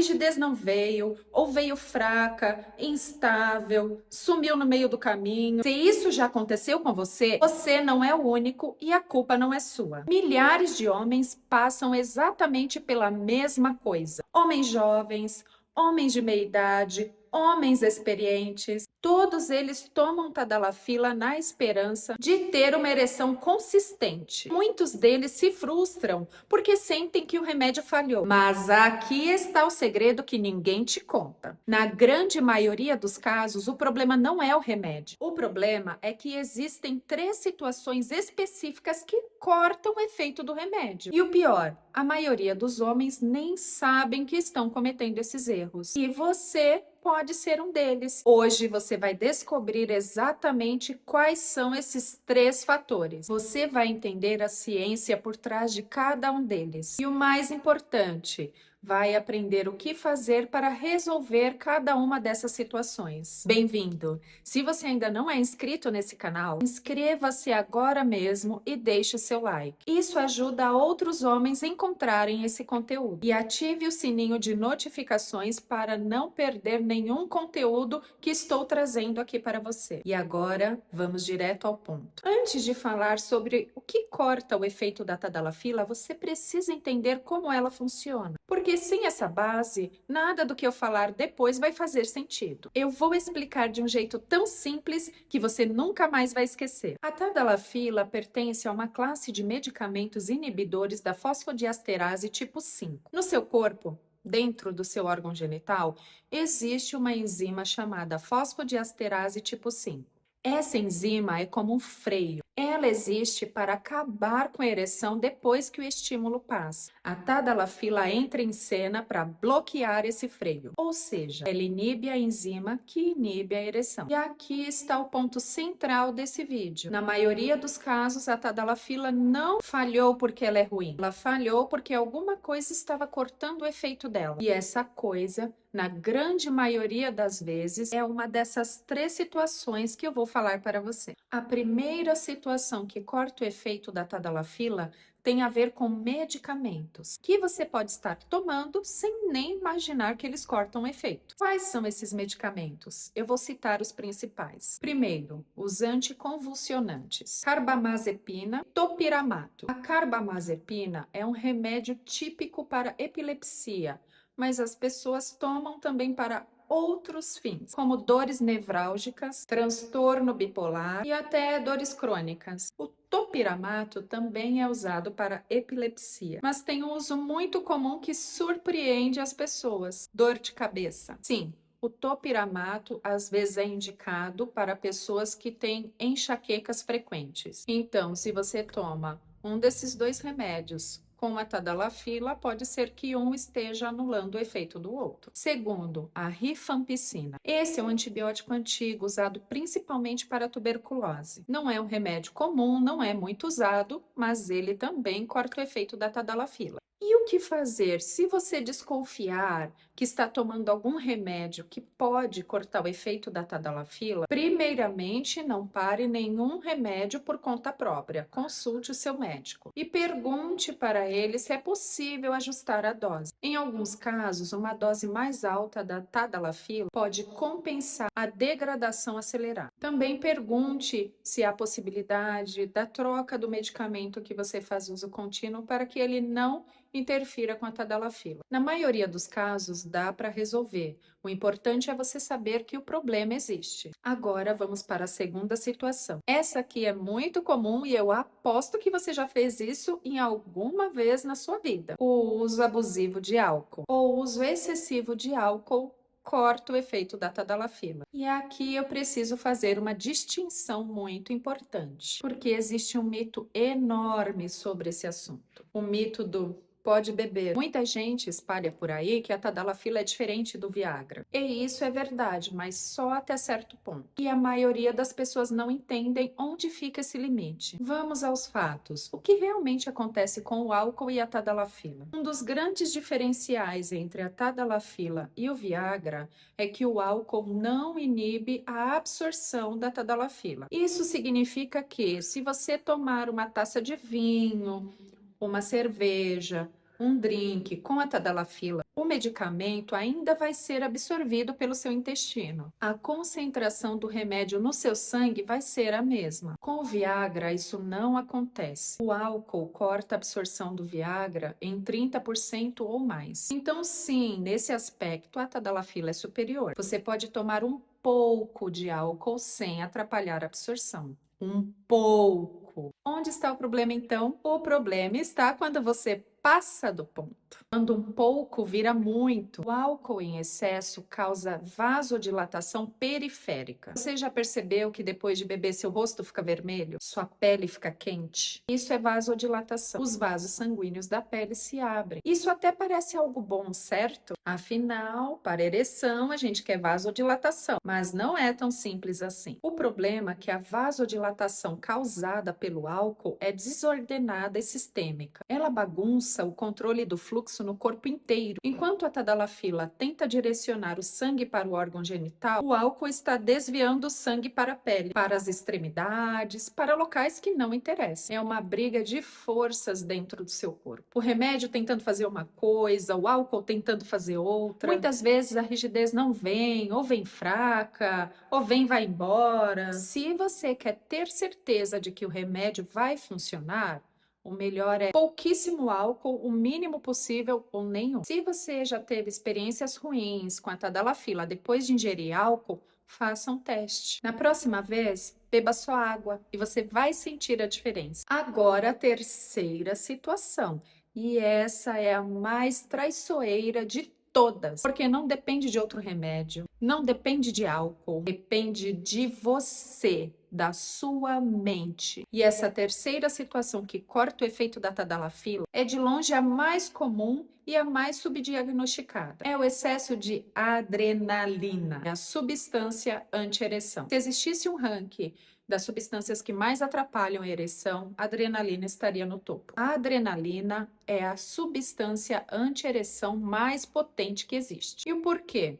rigidez não veio, ou veio fraca, instável, sumiu no meio do caminho. Se isso já aconteceu com você, você não é o único e a culpa não é sua. Milhares de homens passam exatamente pela mesma coisa. Homens jovens, homens de meia idade, homens experientes, todos eles tomam tadalafila na esperança de ter uma ereção consistente. Muitos deles se frustram porque sentem que o remédio falhou. Mas aqui está o segredo que ninguém te conta. Na grande maioria dos casos, o problema não é o remédio. O problema é que existem 3 situações específicas que cortam o efeito do remédio. E o pior, a maioria dos homens nem sabem que estão cometendo esses erros. E você pode ser um deles. Hoje você vai descobrir exatamente quais são esses 3 fatores. Você vai entender a ciência por trás de cada um deles. E o mais importante, vai aprender o que fazer para resolver cada uma dessas situações. Bem-vindo! Se você ainda não é inscrito nesse canal, inscreva-se agora mesmo e deixe seu like. Isso ajuda outros homens a encontrarem esse conteúdo. E ative o sininho de notificações para não perder nenhum conteúdo que estou trazendo aqui para você. E agora, vamos direto ao ponto. Antes de falar sobre o que corta o efeito da tadalafila, você precisa entender como ela funciona. Porque sem essa base, nada do que eu falar depois vai fazer sentido. Eu vou explicar de um jeito tão simples que você nunca mais vai esquecer. A tadalafila pertence a uma classe de medicamentos inibidores da fosfodiesterase tipo 5. No seu corpo, dentro do seu órgão genital, existe uma enzima chamada fosfodiesterase tipo 5. Essa enzima é como um freio. Ela existe para acabar com a ereção depois que o estímulo passa. A tadalafila entra em cena para bloquear esse freio, ou seja, ela inibe a enzima que inibe a ereção. E aqui está o ponto central desse vídeo. Na maioria dos casos, a tadalafila não falhou porque ela é ruim. Ela falhou porque alguma coisa estava cortando o efeito dela. E essa coisa, na grande maioria das vezes, é uma dessas 3 situações que eu vou falar para você. A primeira situação que corta o efeito da tadalafila tem a ver com medicamentos que você pode estar tomando sem nem imaginar que eles cortam o efeito. Quais são esses medicamentos? Eu vou citar os principais. Primeiro, os anticonvulsionantes: carbamazepina, topiramato. A carbamazepina é um remédio típico para epilepsia, mas as pessoas tomam também para outros fins, como dores nevrálgicas, transtorno bipolar e até dores crônicas. O topiramato também é usado para epilepsia, mas tem um uso muito comum que surpreende as pessoas: dor de cabeça. Sim, o topiramato às vezes é indicado para pessoas que têm enxaquecas frequentes. Então, se você toma um desses 2 remédios com a tadalafila, pode ser que um esteja anulando o efeito do outro. Segundo, a rifampicina. Esse é um antibiótico antigo usado principalmente para tuberculose. Não é um remédio comum, não é muito usado, mas ele também corta o efeito da tadalafila. E o que fazer se você desconfiar que está tomando algum remédio que pode cortar o efeito da tadalafila? Primeiramente, não pare nenhum remédio por conta própria. Consulte o seu médico e pergunte para ele se é possível ajustar a dose. Em alguns casos, uma dose mais alta da tadalafila pode compensar a degradação acelerada. Também pergunte se há possibilidade da troca do medicamento que você faz uso contínuo para que ele não interfira com a tadalafila. Na maioria dos casos, dá para resolver. O importante é você saber que o problema existe. Agora, vamos para a segunda situação. Essa aqui é muito comum e eu aposto que você já fez isso em alguma vez na sua vida. O uso abusivo de álcool ou uso excessivo de álcool corta o efeito da tadalafila. E aqui eu preciso fazer uma distinção muito importante, porque existe um mito enorme sobre esse assunto. O mito do pode beber. Muita gente espalha por aí que a tadalafila é diferente do Viagra. E isso é verdade, mas só até certo ponto. E a maioria das pessoas não entendem onde fica esse limite. Vamos aos fatos. O que realmente acontece com o álcool e a tadalafila? Um dos grandes diferenciais entre a tadalafila e o Viagra é que o álcool não inibe a absorção da tadalafila. Isso significa que se você tomar uma taça de vinho, uma cerveja, um drink com a tadalafila, o medicamento ainda vai ser absorvido pelo seu intestino. A concentração do remédio no seu sangue vai ser a mesma. Com o Viagra, isso não acontece. O álcool corta a absorção do Viagra em 30% ou mais. Então, sim, nesse aspecto, a tadalafila é superior. Você pode tomar um pouco de álcool sem atrapalhar a absorção. Um pouco. Onde está o problema, então? O problema está quando você passa do ponto. Quando um pouco vira muito. O álcool em excesso causa vasodilatação periférica. Você já percebeu que depois de beber seu rosto fica vermelho? Sua pele fica quente? Isso é vasodilatação. Os vasos sanguíneos da pele se abrem. Isso até parece algo bom, certo? Afinal, para ereção, a gente quer vasodilatação, mas não é tão simples assim. O problema é que a vasodilatação causada pelo álcool é desordenada e sistêmica. Ela bagunça o controle do fluxo no corpo inteiro. Enquanto a tadalafila tenta direcionar o sangue para o órgão genital, o álcool está desviando o sangue para a pele, para as extremidades, para locais que não interessam. É uma briga de forças dentro do seu corpo. O remédio tentando fazer uma coisa, o álcool tentando fazer outra. Muitas vezes a rigidez não vem, ou vem fraca, ou vem e vai embora. Se você quer ter certeza de que o remédio vai funcionar, o melhor é pouquíssimo álcool, o mínimo possível ou nenhum. Se você já teve experiências ruins com a tadalafila depois de ingerir álcool, faça um teste. Na próxima vez, beba só água e você vai sentir a diferença. Agora, a terceira situação. E essa é a mais traiçoeira de todas, porque não depende de outro remédio, não depende de álcool, depende de você, da sua mente. E essa terceira situação que corta o efeito da tadalafila é de longe a mais comum e a mais subdiagnosticada. É o excesso de adrenalina, a substância anti-ereção. Se existisse um ranking das substâncias que mais atrapalham a ereção, a adrenalina estaria no topo. A adrenalina é a substância anti-ereção mais potente que existe. E o porquê?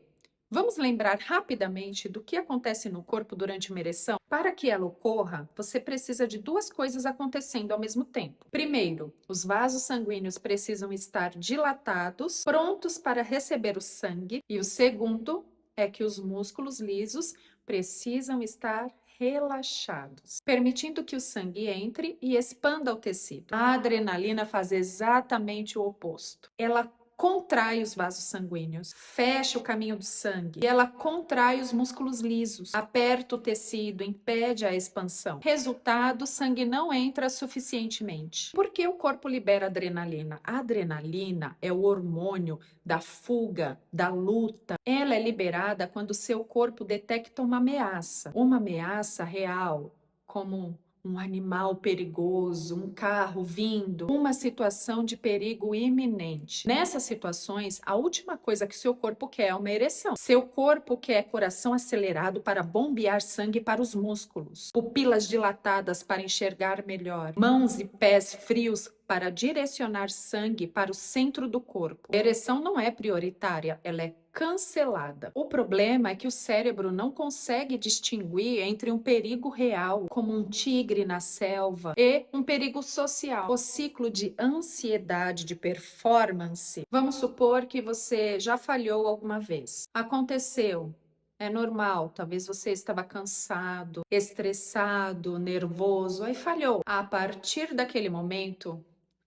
Vamos lembrar rapidamente do que acontece no corpo durante uma ereção? Para que ela ocorra, você precisa de duas coisas acontecendo ao mesmo tempo. Primeiro, os vasos sanguíneos precisam estar dilatados, prontos para receber o sangue. E o segundo é que os músculos lisos precisam estar relaxados, permitindo que o sangue entre e expanda o tecido. A adrenalina faz exatamente o oposto. Ela contrai os vasos sanguíneos, fecha o caminho do sangue e ela contrai os músculos lisos, aperta o tecido, impede a expansão. Resultado, o sangue não entra suficientemente. Por que o corpo libera adrenalina? A adrenalina é o hormônio da fuga, da luta. Ela é liberada quando o seu corpo detecta uma ameaça real, como um animal perigoso, um carro vindo, uma situação de perigo iminente. Nessas situações, a última coisa que seu corpo quer é uma ereção. Seu corpo quer coração acelerado para bombear sangue para os músculos, pupilas dilatadas para enxergar melhor, mãos e pés frios para direcionar sangue para o centro do corpo. A ereção não é prioritária, ela é cancelada. O problema é que o cérebro não consegue distinguir entre um perigo real, como um tigre na selva, e um perigo social. O ciclo de ansiedade de performance. Vamos supor que você já falhou alguma vez. Aconteceu. É normal, talvez você estava cansado, estressado, nervoso, aí falhou. A partir daquele momento,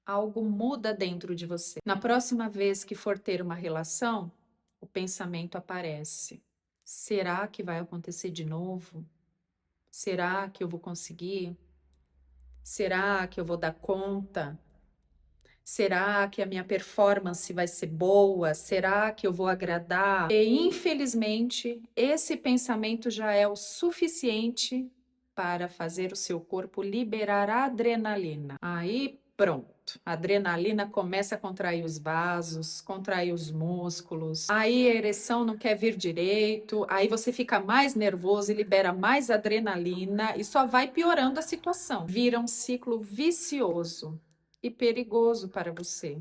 algo muda dentro de você. Na próxima vez que for ter uma relação, o pensamento aparece. Será que vai acontecer de novo? Será que eu vou conseguir? Será que eu vou dar conta? Será que a minha performance vai ser boa? Será que eu vou agradar? E infelizmente, esse pensamento já é o suficiente para fazer o seu corpo liberar adrenalina. Aí pronto. A adrenalina começa a contrair os vasos, contrair os músculos. Aí a ereção não quer vir direito. Aí você fica mais nervoso e libera mais adrenalina e só vai piorando a situação. Vira um ciclo vicioso e perigoso para você.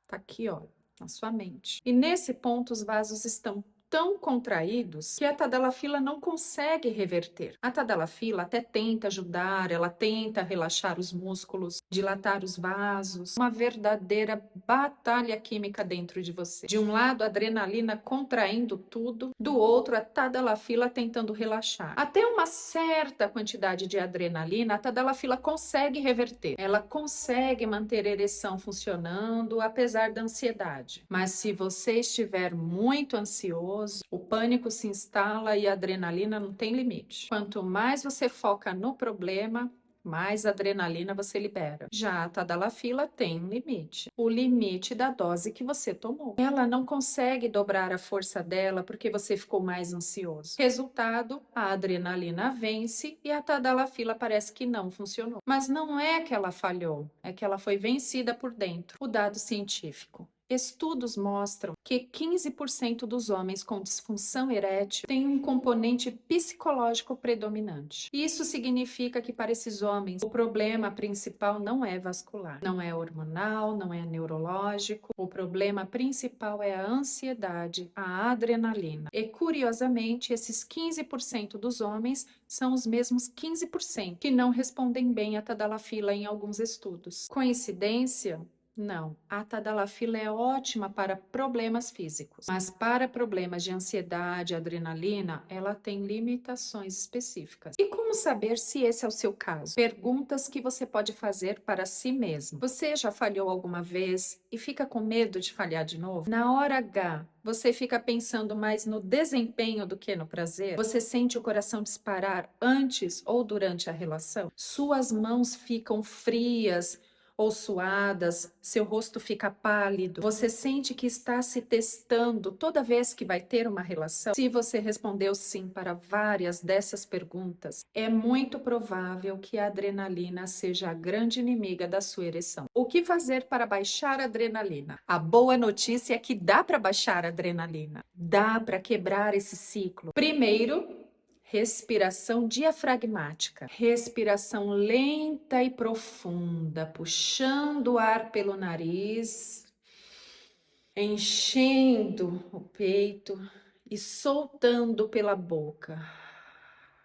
Tá aqui, ó, na sua mente. E nesse ponto os vasos estão tão contraídos que a tadalafila não consegue reverter. A tadalafila até tenta ajudar, ela tenta relaxar os músculos, dilatar os vasos, uma verdadeira batalha química dentro de você. De um lado, a adrenalina contraindo tudo, do outro, a tadalafila tentando relaxar. Até uma certa quantidade de adrenalina, a tadalafila consegue reverter. Ela consegue manter a ereção funcionando, apesar da ansiedade. Mas se você estiver muito ansioso, o pânico se instala e a adrenalina não tem limite. Quanto mais você foca no problema, mais adrenalina você libera. Já a tadalafila tem um limite. O limite da dose que você tomou. Ela não consegue dobrar a força dela porque você ficou mais ansioso. Resultado, a adrenalina vence e a tadalafila parece que não funcionou. Mas não é que ela falhou, é que ela foi vencida por dentro. O dado científico. Estudos mostram que 15% dos homens com disfunção erétil têm um componente psicológico predominante. Isso significa que para esses homens o problema principal não é vascular, não é hormonal, não é neurológico. O problema principal é a ansiedade, a adrenalina. E curiosamente, esses 15% dos homens são os mesmos 15% que não respondem bem à tadalafila em alguns estudos. Coincidência? Não, a tadalafila é ótima para problemas físicos, mas para problemas de ansiedade, adrenalina, ela tem limitações específicas. E como saber se esse é o seu caso? Perguntas que você pode fazer para si mesmo. Você já falhou alguma vez e fica com medo de falhar de novo? Na hora H, você fica pensando mais no desempenho do que no prazer? Você sente o coração disparar antes ou durante a relação? Suas mãos ficam frias ou suadas, seu rosto fica pálido, você sente que está se testando toda vez que vai ter uma relação? Se você respondeu sim para várias dessas perguntas, é muito provável que a adrenalina seja a grande inimiga da sua ereção. O que fazer para baixar a adrenalina? A boa notícia é que dá para baixar a adrenalina, dá para quebrar esse ciclo. Primeiro, respiração diafragmática, respiração lenta e profunda, puxando o ar pelo nariz, enchendo o peito e soltando pela boca.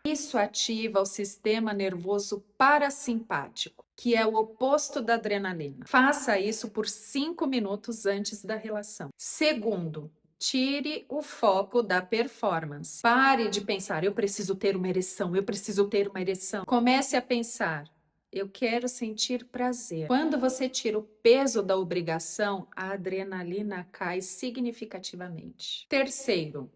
Isso ativa o sistema nervoso parasimpático, que é o oposto da adrenalina. Faça isso por 5 minutos antes da relação. Segundo, tire o foco da performance. Pare de pensar, eu preciso ter uma ereção, eu preciso ter uma ereção. Comece a pensar, eu quero sentir prazer. Quando você tira o peso da obrigação, a adrenalina cai significativamente. Terceiro,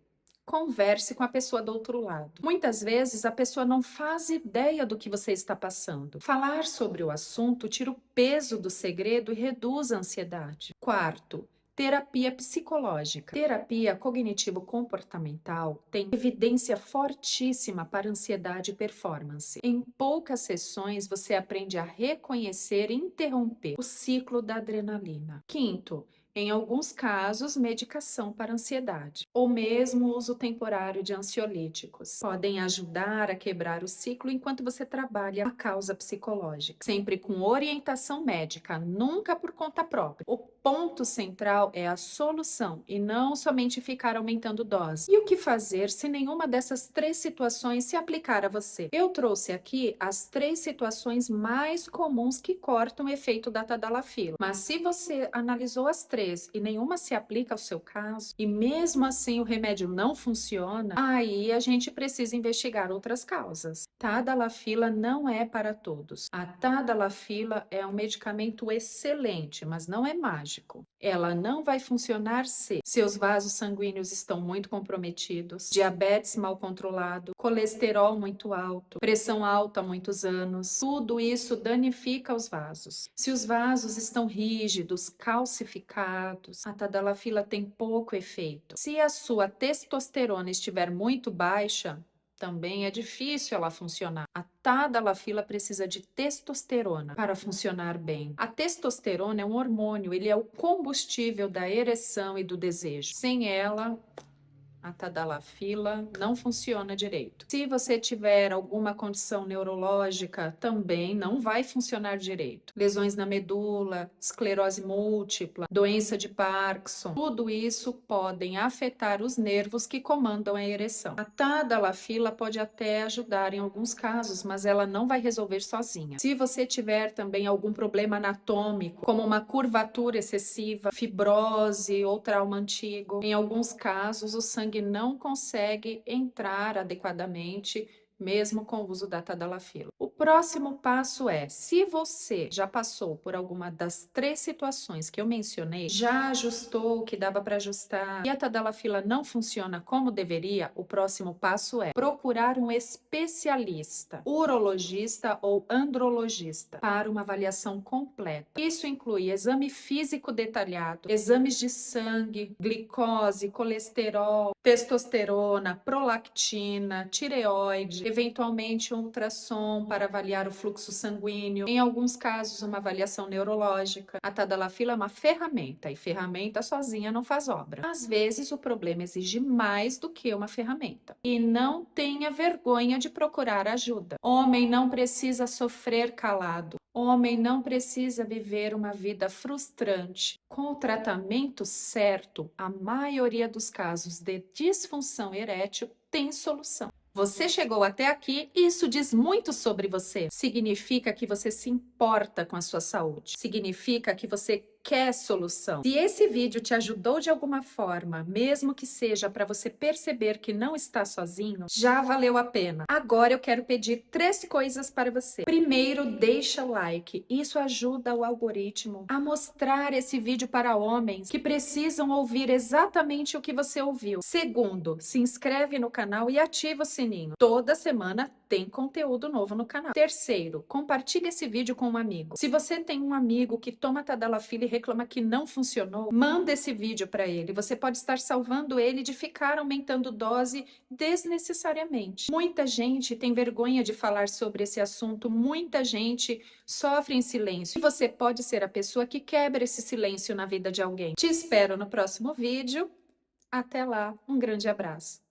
converse com a pessoa do outro lado. Muitas vezes a pessoa não faz ideia do que você está passando. Falar sobre o assunto tira o peso do segredo e reduz a ansiedade. Quarto, terapia psicológica. Terapia cognitivo-comportamental tem evidência fortíssima para ansiedade e performance. Em poucas sessões, você aprende a reconhecer e interromper o ciclo da adrenalina. Quinto, em alguns casos, medicação para ansiedade, ou mesmo uso temporário de ansiolíticos. Podem ajudar a quebrar o ciclo enquanto você trabalha a causa psicológica, sempre com orientação médica, nunca por conta própria. O ponto central é a solução e não somente ficar aumentando dose. E o que fazer se nenhuma dessas 3 situações se aplicar a você? Eu trouxe aqui as 3 situações mais comuns que cortam o efeito da tadalafila. Mas se você analisou as 3 e nenhuma se aplica ao seu caso, e mesmo assim o remédio não funciona, aí a gente precisa investigar outras causas. Tadalafila não é para todos. A tadalafila é um medicamento excelente, mas não é mágico. Ela não vai funcionar se seus vasos sanguíneos estão muito comprometidos, diabetes mal controlado, colesterol muito alto, pressão alta há muitos anos. Tudo isso danifica os vasos. Se os vasos estão rígidos, calcificados, a tadalafila tem pouco efeito. Se a sua testosterona estiver muito baixa, também é difícil ela funcionar. A tadalafila precisa de testosterona para funcionar bem. A testosterona é um hormônio, ele é o combustível da ereção e do desejo. Sem ela, a tadalafila não funciona direito. Se você tiver alguma condição neurológica, também não vai funcionar direito. Lesões na medula, esclerose múltipla, doença de Parkinson, tudo isso podem afetar os nervos que comandam a ereção. A tadalafila pode até ajudar em alguns casos, mas ela não vai resolver sozinha. Se você tiver também algum problema anatômico, como uma curvatura excessiva, fibrose ou trauma antigo, em alguns casos o sangue não consegue entrar adequadamente, mesmo com o uso da tadalafila. O próximo passo é, se você já passou por alguma das 3 situações que eu mencionei, já ajustou o que dava para ajustar e a tadalafila não funciona como deveria, o próximo passo é procurar um especialista, urologista ou andrologista, para uma avaliação completa. Isso inclui exame físico detalhado, exames de sangue, glicose, colesterol, testosterona, prolactina, tireoide, eventualmente um ultrassom para avaliar o fluxo sanguíneo, em alguns casos uma avaliação neurológica. A tadalafila é uma ferramenta e ferramenta sozinha não faz obra. Às vezes o problema exige mais do que uma ferramenta. E não tenha vergonha de procurar ajuda. Homem não precisa sofrer calado. Homem não precisa viver uma vida frustrante. Com o tratamento certo, a maioria dos casos de disfunção erétil tem solução. Você chegou até aqui, isso diz muito sobre você. Significa que você se importa com a sua saúde. Significa que você quer solução. Se esse vídeo te ajudou de alguma forma, mesmo que seja para você perceber que não está sozinho, já valeu a pena. Agora eu quero pedir 3 coisas para você. Primeiro, deixa o like. Isso ajuda o algoritmo a mostrar esse vídeo para homens que precisam ouvir exatamente o que você ouviu. Segundo, se inscreve no canal e ativa o sininho. Toda semana tem conteúdo novo no canal. Terceiro, compartilhe esse vídeo com um amigo. Se você tem um amigo que toma tadalafila e reclama que não funcionou, manda esse vídeo para ele. Você pode estar salvando ele de ficar aumentando dose desnecessariamente. Muita gente tem vergonha de falar sobre esse assunto, muita gente sofre em silêncio. E você pode ser a pessoa que quebra esse silêncio na vida de alguém. Te espero no próximo vídeo. Até lá, um grande abraço.